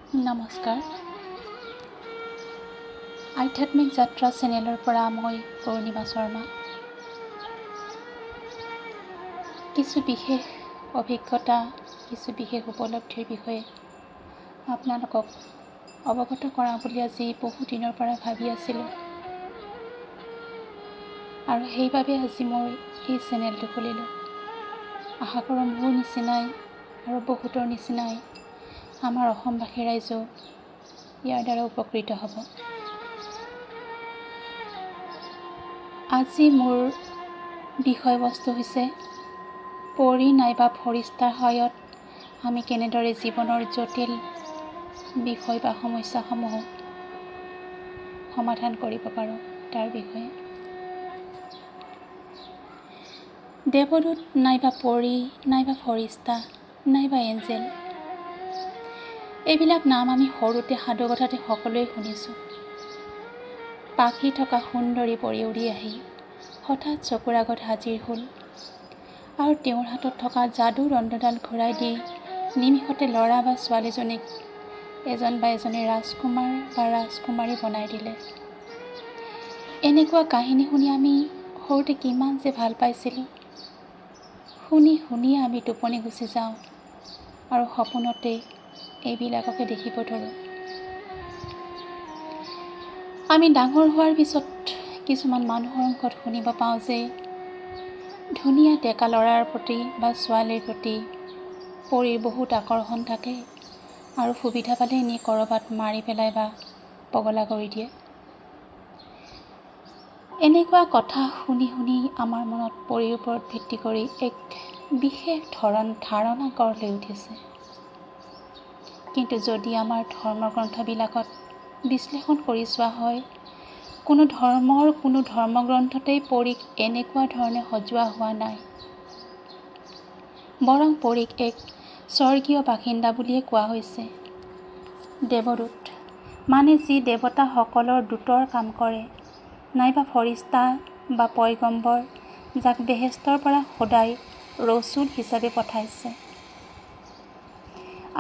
নমস্কাৰ। আধ্যাত্মিক যাত্ৰা চেনেলৰ পৰা মই পূৰ্ণিমা শৰ্মা। কিছু বিশেষ অভিজ্ঞতা, কিছু বিশেষ উপলব্ধিৰ বিষয়ে আপোনালোকক অৱগত কৰা বুলি আজি বহু দিনৰ পৰা ভাবি আছিলোঁ আৰু সেইবাবে আজি মই এই চেনেলটো খুলিলোঁ। আশা কৰোঁ মোৰ নিচিনাই আৰু বহুতৰ নিচিনাই আমাৰ অসমবাসী ৰাইজেও ইয়াৰ দ্বাৰা উপকৃত হ'ব। আজি মোৰ বিষয়বস্তু হৈছে পৰী নাইবা ফৰিস্তাৰ সহায়ত আমি কেনেদৰে জীৱনৰ জটিল বিষয় বা সমস্যাসমূহ সমাধান কৰিব পাৰোঁ তাৰ বিষয়ে। দেৱদূত নাইবা পৰী নাইবা ফৰিস্তা নাইবা এঞ্জেল, এইবিলাক নাম আমি সৰুতে সাধুকথাতে সকলোৱে শুনিছোঁ। পাখি থকা সুন্দৰী পৰি উৰি আহি হঠাৎ চকুৰ আগত হাজিৰ হ'ল আৰু তেওঁৰ হাতত থকা যাদু দণ্ডডাল ঘূৰাই দি নিমিষতে ল'ৰা বা ছোৱালীজনীক এজন বা এজনী ৰাজকুমাৰ বা ৰাজকুমাৰী বনাই দিলে। এনেকুৱা কাহিনী শুনি আমি সৰুতে কিমান যে ভাল পাইছিলোঁ। শুনি শুনিয়ে আমি টোপনি গুচি যাওঁ আৰু সপোনতে এইবিলাককে দেখিব ধৰোঁ। আমি ডাঙৰ হোৱাৰ পিছত কিছুমান মানুহৰ মুখত শুনিব পাওঁ যে ধুনীয়া ডেকা ল'ৰাৰ প্ৰতি বা ছোৱালীৰ প্ৰতি পৰীৰ বহুত আকৰ্ষণ থাকে আৰু সুবিধা পালে নি ক'ৰবাত মাৰি পেলাই বা পগলা কৰি দিয়ে। এনেকুৱা কথা শুনি শুনি আমাৰ মনত পৰীৰ ওপৰত ভিত্তি কৰি এক বিশেষ ধাৰণা গঢ় লৈ উঠিছে। কিন্তু যদি আমাৰ ধৰ্মগ্ৰন্থবিলাকত বিশ্লেষণ কৰি চোৱা হয়, কোনো ধৰ্মগ্ৰন্থতেই পৰীক এনেকুৱা ধৰণে সজোৱা হোৱা নাই। বৰং পৰীক এক স্বৰ্গীয় বাসিন্দা বুলিয়ে কোৱা হৈছে। দেৱদূত মানে যি দেৱতাসকলৰ দূতৰ কাম কৰে, নাইবা ফৰিস্তা বা পয়গম্বৰ যাক বেহেস্তৰ পৰা খোদাই ৰচুল হিচাপে পঠাইছে।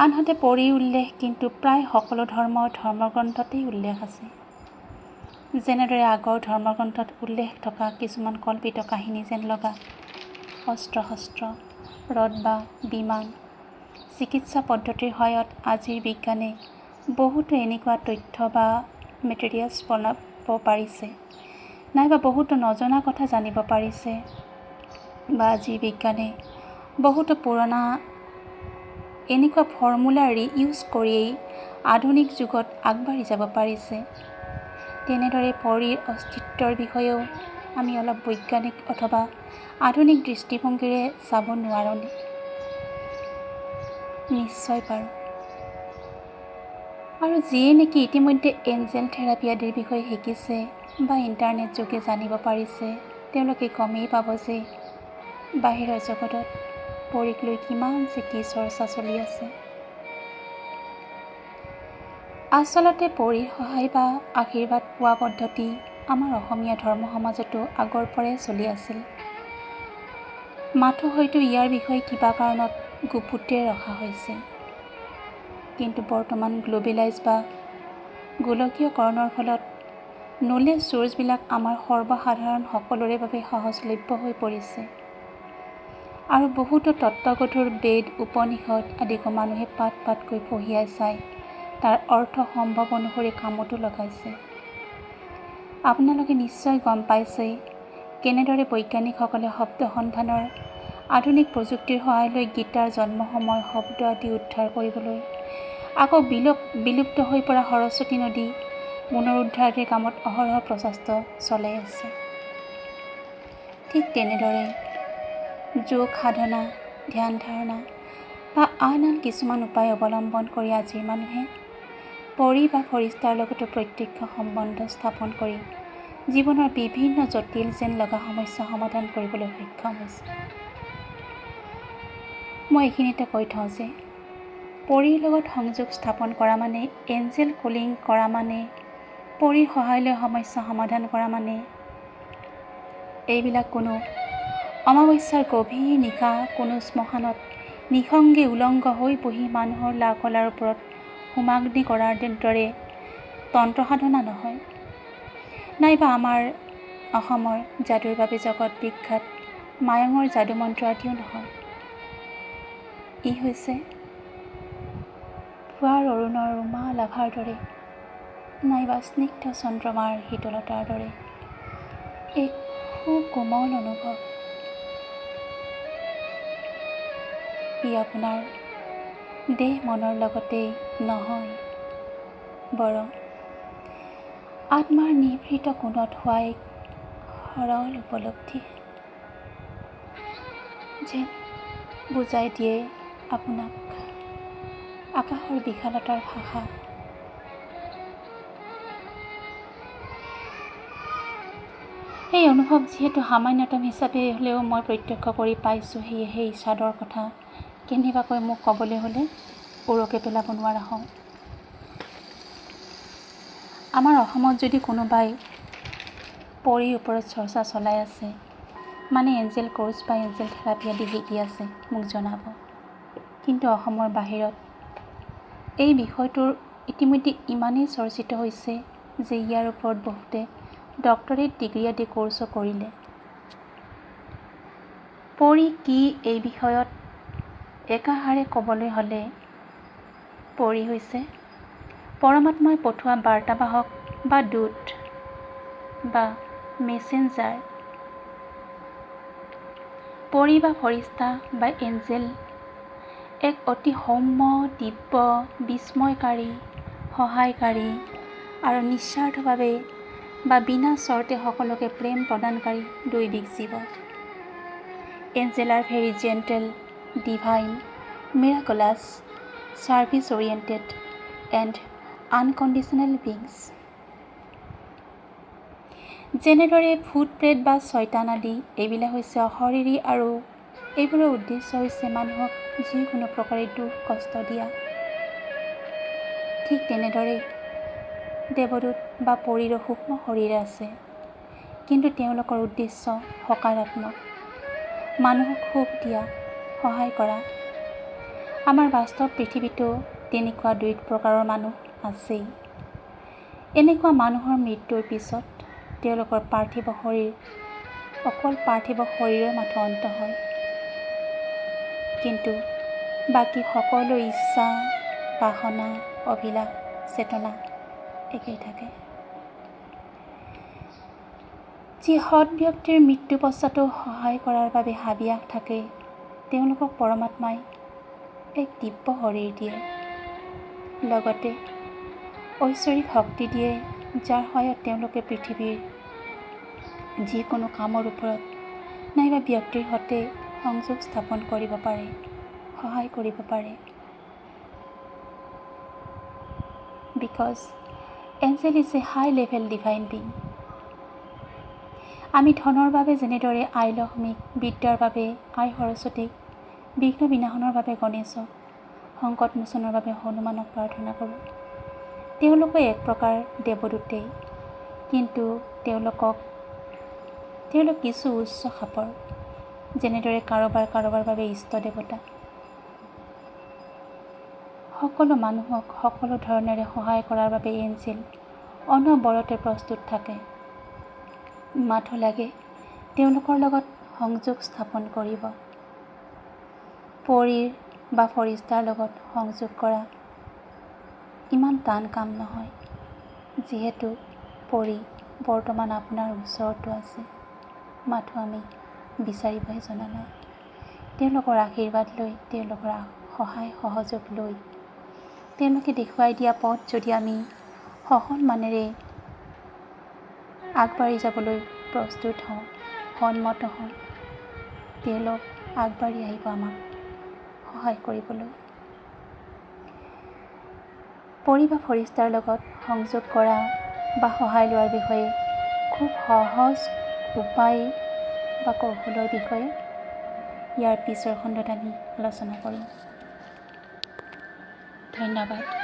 আনহাতে পৰীৰ উল্লেখ কিন্তু প্ৰায় সকলো ধৰ্মগ্ৰন্থতেই উল্লেখ আছে। যেনেদৰে আগৰ ধৰ্মগ্ৰন্থত উল্লেখ থকা কিছুমান কল্পিত কাহিনী যেন লগা অস্ত্ৰ-শস্ত্ৰ, ৰথ বা বিমান, চিকিৎসা পদ্ধতিৰ সহায়ত আজিৰ বিজ্ঞানে বহুতো এনেকুৱা তথ্য বা মেটেৰিয়েলছ বনাব পাৰিছে, নাইবা বহুতো নজনা কথা জানিব পাৰিছে, বা আজিৰ বিজ্ঞানে বহুতো পুৰণা এনেকুৱা ফৰ্মুলা ৰিইউজ কৰিয়েই আধুনিক যুগত আগবাঢ়ি যাব পাৰিছে। তেনেদৰে পৰীৰ অস্তিত্বৰ বিষয়েও আমি অলপ বৈজ্ঞানিক অথবা আধুনিক দৃষ্টিভংগীৰে চাব নোৱাৰোঁনে? নিশ্চয় পাৰোঁ। আৰু যিয়ে নেকি ইতিমধ্যে এঞ্জেল থেৰাপি আদিৰ বিষয়ে শিকিছে বা ইণ্টাৰনেট যোগে জানিব পাৰিছে, তেওঁলোকে গমেই পাব যে বাহিৰৰ জগতত পৰীক লৈ কিমান যে কি চৰ্চা চলি আছে। আচলতে পৰীৰ সহায় বা আশীৰ্বাদ পোৱা পদ্ধতি আমাৰ অসমীয়া ধৰ্ম সমাজতো আগৰ পৰাই চলি আছিল। মাথো হয়তো ইয়াৰ বিষয়ে কিবা কাৰণত গুপুতে ৰখা হৈছে। কিন্তু বৰ্তমান গ্ল'বেলাইজ বা গোলকীয়কৰণৰ ফলত নলেজ চ'ৰ্চবিলাক আমাৰ সৰ্বসাধাৰণ সকলোৰে বাবে সহজলভ্য হৈ পৰিছে আৰু বহুতো তত্ত্বগধুৰ বেদ, উপনিষদ আদিকো মানুহে পাত পাতকৈ পঢ়িয়াই চাই তাৰ অৰ্থ সম্ভৱ অনুসৰি কামতো লগাইছে। আপোনালোকে নিশ্চয় গম পাইছেই কেনেদৰে বৈজ্ঞানিকসকলে শব্দ সন্ধানৰ আধুনিক প্ৰযুক্তিৰ সহায় লৈ গীতাৰ জন্ম সময় শব্দ আদি উদ্ধাৰ কৰিবলৈ আকৌ বিলুপ্ত হৈ পৰা সৰস্বতী নদী পুনৰুদ্ধাৰ আদিৰ কামত অহৰহ প্ৰচেষ্টা চলাই আছে। ঠিক তেনেদৰে যোগ সাধনা, ধ্যান ধাৰণা বা আন কিছুমান উপায় অৱলম্বন কৰি আজিৰ মানুহে পৰী বা ফৰিস্তাৰ লগতো প্ৰত্যক্ষ সম্বন্ধ স্থাপন কৰি জীৱনৰ বিভিন্ন জটিল যেন লগা সমস্যা সমাধান কৰিবলৈ সক্ষম হৈছে। মই এইখিনিতে কৈ থওঁ যে পৰীৰ লগত সংযোগ স্থাপন কৰা মানে, এঞ্জেল কলিং কৰা মানে, পৰীৰ সহায় লৈ সমস্যা সমাধান কৰা মানে, এইবিলাক কোনো অমাৱস্যাৰ গভীৰ নিশা কোনো শ্মশানত নিঃসংগী উলংগ হৈ বহি মানুহৰ লাকলাৰ ওপৰত হোমাগ্নি কৰাৰ দৰে তন্ত্ৰ সাধনা নহয়, নাইবা আমাৰ অসমৰ যাদুৰ বাবে জগত বিখ্যাত মায়ঙৰ যাদু মন্ত্ৰ আদিও নহয়। ই হৈছে পুৱাৰ অৰুণৰ ৰুমাল আভাৰ দৰে, নাইবা স্নিগ্ধ চন্দ্ৰমাৰ শীতলতাৰ দৰে এক সুকোমল অনুভৱ। ই আপোনাৰ দেহ মনৰ লগতেই নহয়, বৰং আত্মাৰ নিভৃত কোণত হোৱা এক সৰল উপলব্ধি, যেন বুজাই দিয়ে আপোনাক আকাশৰ বিশালতাৰ ভাষা। এই অনুভৱ যিহেতু সামান্যতম হিচাপে হ'লেও মই প্ৰত্যক্ষ কৰি পাইছোঁ, সেয়েহে এই স্বাদৰ কথা কেনেবাকৈ মোক ক'বলৈ হ'লে উৰকে পেলাব নোৱাৰা হওঁ। আমাৰ অসমত যদি কোনোবাই পৰীৰ ওপৰত চৰ্চা চলাই আছে, মানে এঞ্জেল কোৰ্চ বা এঞ্জেল থেৰাপি আদি শিকি আছে, মোক জনাব। কিন্তু অসমৰ বাহিৰত এই বিষয়টোৰ ইতিমধ্যে ইমানেই চৰ্চিত হৈছে যে ইয়াৰ ওপৰত বহুতে ডক্টৰেট ডিগ্ৰী আদি কোৰ্চো কৰিলে। পৰী কি এই বিষয়ত একাষাৰে ক'বলৈ হ'লে পৰী হৈছে পৰমাত্মাই পঠোৱা বাৰ্তাবাহক বা দূত বা মেছেঞ্জাৰ। পৰী বা ফৰিস্তা বা এঞ্জেল এক অতি সৌম্য, দিব্য, বিস্ময়কাৰী, সহায়কাৰী আৰু নিস্বাৰ্থভাৱে বা বিনা চৰ্তে সকলোকে প্ৰেম প্ৰদানকাৰী দৈবিক জীৱ। Angel are very gentle, divine, miraculous, service oriented and unconditional beings. যেনেদৰে ভূত প্ৰেত বা শয়তান আদি এইবিলাক হৈছে অশৰীৰী আৰু এইবোৰৰ উদ্দেশ্য হৈছে মানুহক যিকোনো প্ৰকাৰে দুখ কষ্ট দিয়া। ঠিক তেনেদৰে দেৱদূত বা পৰীৰো সূক্ষ্ম শৰীৰ আছে, কিন্তু তেওঁলোকৰ উদ্দেশ্য সকাৰাত্মক, মানুহক সুখ দিয়া, সহায় কৰা। আমাৰ বাস্তৱ পৃথিৱীতো তেনেকুৱা দুই প্ৰকাৰৰ মানুহ আছেই। এনেকুৱা মানুহৰ মৃত্যুৰ পিছত তেওঁলোকৰ পাৰ্থিৱ শৰীৰ অকল পাৰ্থিৱ শৰীৰৰ মাথো অন্ত হয়, কিন্তু বাকী সকলো ইচ্ছা, বাসনা, অভিলাষ, চেতনা একেই থাকে। যি সৎ ব্যক্তিৰ মৃত্যু পশ্চাতো সহায় কৰাৰ বাবে হাবিয়াস থাকে, তেওঁলোকক পৰমাত্মাই এক দিব্য শৰীৰ দিয়ে, লগতে ঐশ্বৰিক শক্তি দিয়ে, যাৰ সহায়ত তেওঁলোকে পৃথিৱীৰ যিকোনো কামৰ ওপৰত নাইবা ব্যক্তিৰ সৈতে সংযোগ স্থাপন কৰিব পাৰে, সহায় কৰিব পাৰে। Because angel is a high level divine being. আমি ধনৰ বাবে যেনেদৰে আই লক্ষ্মীক, বিদ্যাৰ বাবে আই সৰস্বতীক, বিঘ্ন বিনাশনৰ বাবে গণেশক, সংকট মোচনৰ বাবে হনুমানক প্ৰাৰ্থনা কৰোঁ, তেওঁলোকো এক প্ৰকাৰ দেৱদূতেই, কিন্তু তেওঁলোক কিছু উচ্চ খাপৰ, যেনেদৰে কাৰোবাৰ বাবে ইষ্ট দেৱতা। সকলো মানুহক সকলো ধৰণেৰে সহায় কৰাৰ বাবে এঞ্জেল অনবৰতে প্ৰস্তুত থাকে, মাথো লাগে তেওঁলোকৰ লগত সংযোগ স্থাপন কৰিব। পৰীৰ বা ফৰিস্তাৰ লগত সংযোগ কৰা ইমান টান কাম নহয়, যিহেতু পৰী বৰ্তমান আপোনাৰ ওচৰতো আছে, মাথো আমি বিচাৰিবহে জনা নাই। তেওঁলোকৰ আশীৰ্বাদ লৈ, তেওঁলোকৰ সহায় সহযোগ লৈ, তেওঁলোকে দেখুৱাই দিয়া পথ যদি আমি সন্মানেৰে আগবাঢ়ি যাবলৈ প্ৰস্তুত হওঁ, সন্মত হওঁ, তেওঁলোক আগবাঢ়ি আহিব আমাক সহায় কৰিবলৈ। পৰী বা ফৰিস্তাৰ লগত সংযোগ কৰা বা সহায় লোৱাৰ বিষয়ে খুব সহজ উপায় বা কৌশলৰ বিষয়ে ইয়াৰ পিছৰ খণ্ডত আমি আলোচনা কৰিম। ধন্যবাদ।